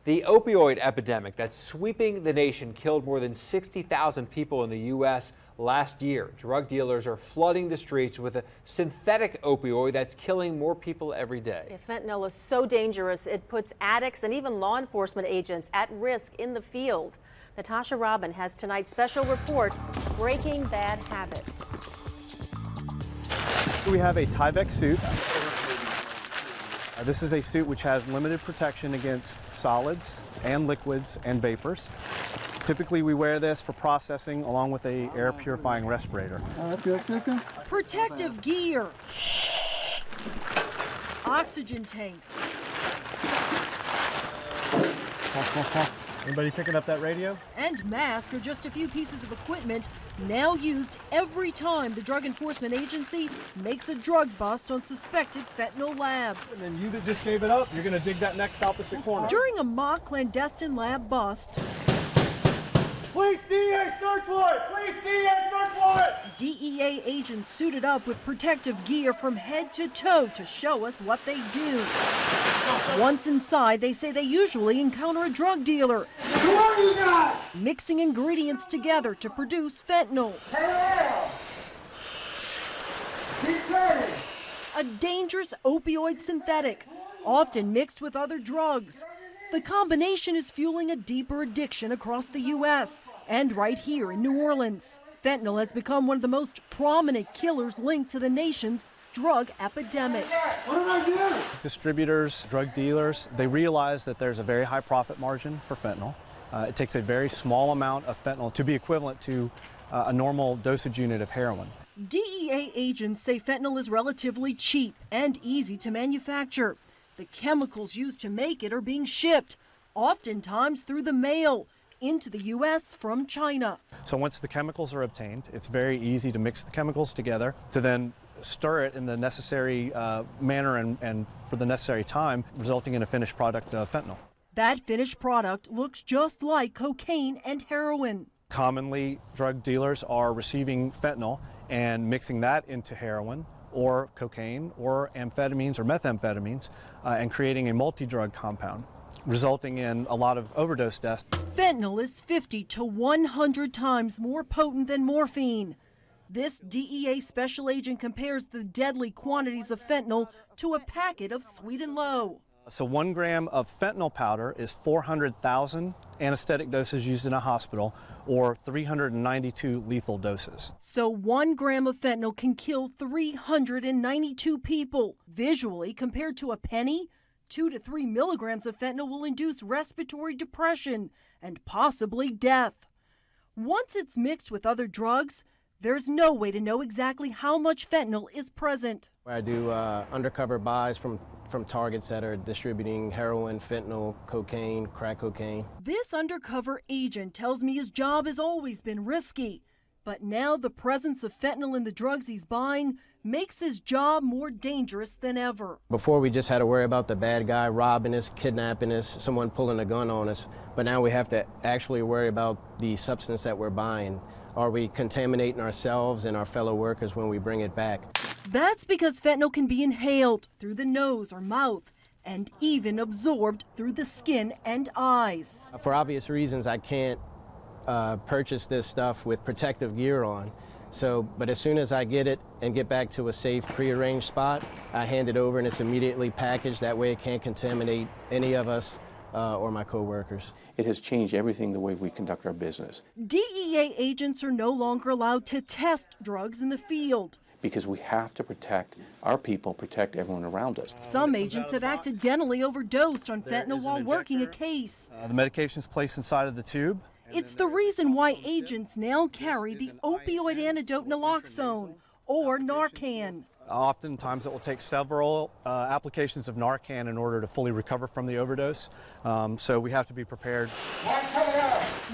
The opioid epidemic that's sweeping the nation killed more than 60,000 people in the U.S. last year. Drug dealers are flooding the streets with a synthetic opioid that's killing more people every day. Fentanyl is so dangerous, it puts addicts and even law enforcement agents at risk in the field. Natasha Robin has tonight's special report, Breaking Bad Habits. We have a Tyvek suit. This is a suit which has limited protection against solids and liquids and vapors. Typically we wear this for processing along with a air purifying respirator. Protective gear, oxygen tanks. Anybody picking up that radio? And mask are just a few pieces of equipment now used every time the Drug Enforcement Agency makes a drug bust on suspected fentanyl labs. And then you that just gave it up, you're going to dig that next opposite corner. During a mock clandestine lab bust, Police DEA search warrant! Police DEA search warrant! DEA agents suited up with protective gear from head to toe to show us what they do. Once inside, they say they usually encounter a drug dealer. Who are you guys? Mixing ingredients together to produce fentanyl. Keep turning. A dangerous opioid synthetic, often mixed with other drugs. The combination is fueling a deeper addiction across the U.S. and right here in New Orleans. Fentanyl has become one of the most prominent killers linked to the nation's drug epidemic. What did I do? Distributors, drug dealers, they realize that there's a very high profit margin for fentanyl. It takes a very small amount of fentanyl to be equivalent to a normal dosage unit of heroin. DEA agents say fentanyl is relatively cheap and easy to manufacture. The chemicals used to make it are being shipped, oftentimes through the mail, into the U.S. from China. So once the chemicals are obtained, it's very easy to mix the chemicals together to then stir it in the necessary manner and for the necessary time, resulting in a finished product of fentanyl. That finished product looks just like cocaine and heroin. Commonly, drug dealers are receiving fentanyl and mixing that into heroin or cocaine or amphetamines or methamphetamines and creating a multi-drug compound, resulting in a lot of overdose deaths. Fentanyl is 50 to 100 times more potent than morphine. This DEA special agent compares the deadly quantities of fentanyl to a packet of Sweet and Low. So 1 gram of fentanyl powder is 400,000 anesthetic doses used in a hospital, or 392 lethal doses. So 1 gram of fentanyl can kill 392 people. Visually, compared to a penny, 2 to 3 milligrams of fentanyl will induce respiratory depression and possibly death. Once it's mixed with other drugs, there's no way to know exactly how much fentanyl is present. I do undercover buys from targets that are distributing heroin, fentanyl, cocaine, crack cocaine. This undercover agent tells me his job has always been risky, but now the presence of fentanyl in the drugs he's buying makes his job more dangerous than ever. Before we just had to worry about the bad guy robbing us, kidnapping us, someone pulling a gun on us, but now we have to actually worry about the substance that we're buying. Are we contaminating ourselves and our fellow workers when we bring it back? That's because fentanyl can be inhaled through the nose or mouth and even absorbed through the skin and eyes. For obvious reasons, I can't purchase this stuff with protective gear on. But as soon as I get it and get back to a safe, prearranged spot, I hand it over and it's immediately packaged. That way it can't contaminate any of us or my co-workers. It has changed everything the way we conduct our business. DEA agents are no longer allowed to test drugs in the field. Because we have to protect our people, protect everyone around us. Some agents have accidentally overdosed on fentanyl while working a case. The medication's placed inside of the tube. It's the reason why agents now carry the opioid antidote naloxone, or Narcan. Oftentimes it will take several applications of Narcan in order to fully recover from the overdose, so we have to be prepared.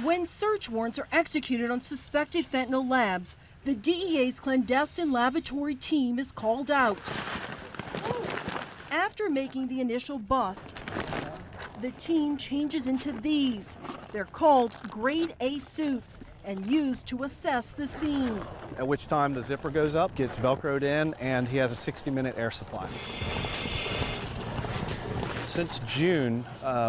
When search warrants are executed on suspected fentanyl labs, the DEA's clandestine laboratory team is called out. After making the initial bust, the team changes into these. They're called Grade A suits and used to assess the scene. At which time the zipper goes up, gets Velcroed in, and he has a 60-minute air supply. Since June,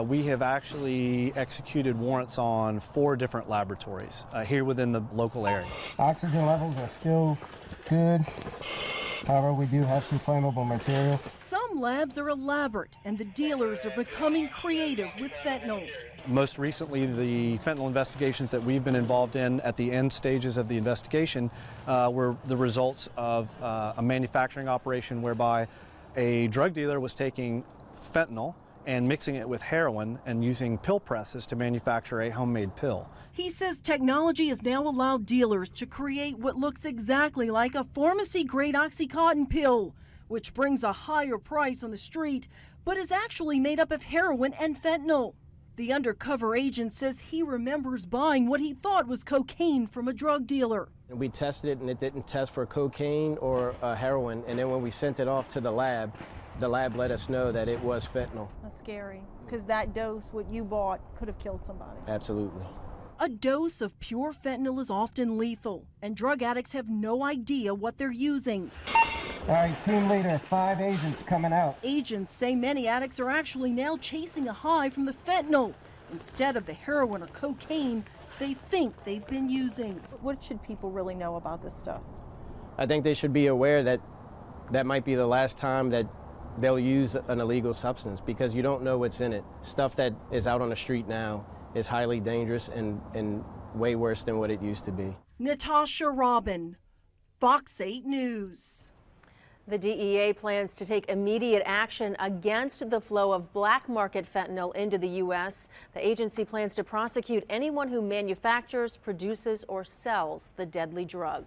we have actually executed warrants on 4 different laboratories here within the local area. Oxygen levels are still good. However, we do have some flammable material. Some labs are elaborate, and the dealers are becoming creative with fentanyl. Most recently, the fentanyl investigations that we've been involved in at the end stages of the investigation were the results of a manufacturing operation whereby a drug dealer was taking fentanyl and mixing it with heroin and using pill presses to manufacture a homemade pill. He says technology has now allowed dealers to create what looks exactly like a pharmacy-grade Oxycontin pill, which brings a higher price on the street, but is actually made up of heroin and fentanyl. The undercover agent says he remembers buying what he thought was cocaine from a drug dealer. We tested it and it didn't test for cocaine or heroin, and then when we sent it off to the lab let us know that it was fentanyl. That's scary, because that dose, what you bought, could have killed somebody. Absolutely. A dose of pure fentanyl is often lethal, and drug addicts have no idea what they're using. All right, team leader, 5 agents coming out. Agents say many addicts are actually now chasing a high from the fentanyl instead of the heroin or cocaine they think they've been using. What should people really know about this stuff? I think they should be aware that that might be the last time that they'll use an illegal substance, because you don't know what's in it. Stuff that is out on the street now is highly dangerous and way worse than what it used to be. Natasha Robin, Fox 8 News. The DEA plans to take immediate action against the flow of black market fentanyl into the U.S. The agency plans to prosecute anyone who manufactures, produces, or sells the deadly drug.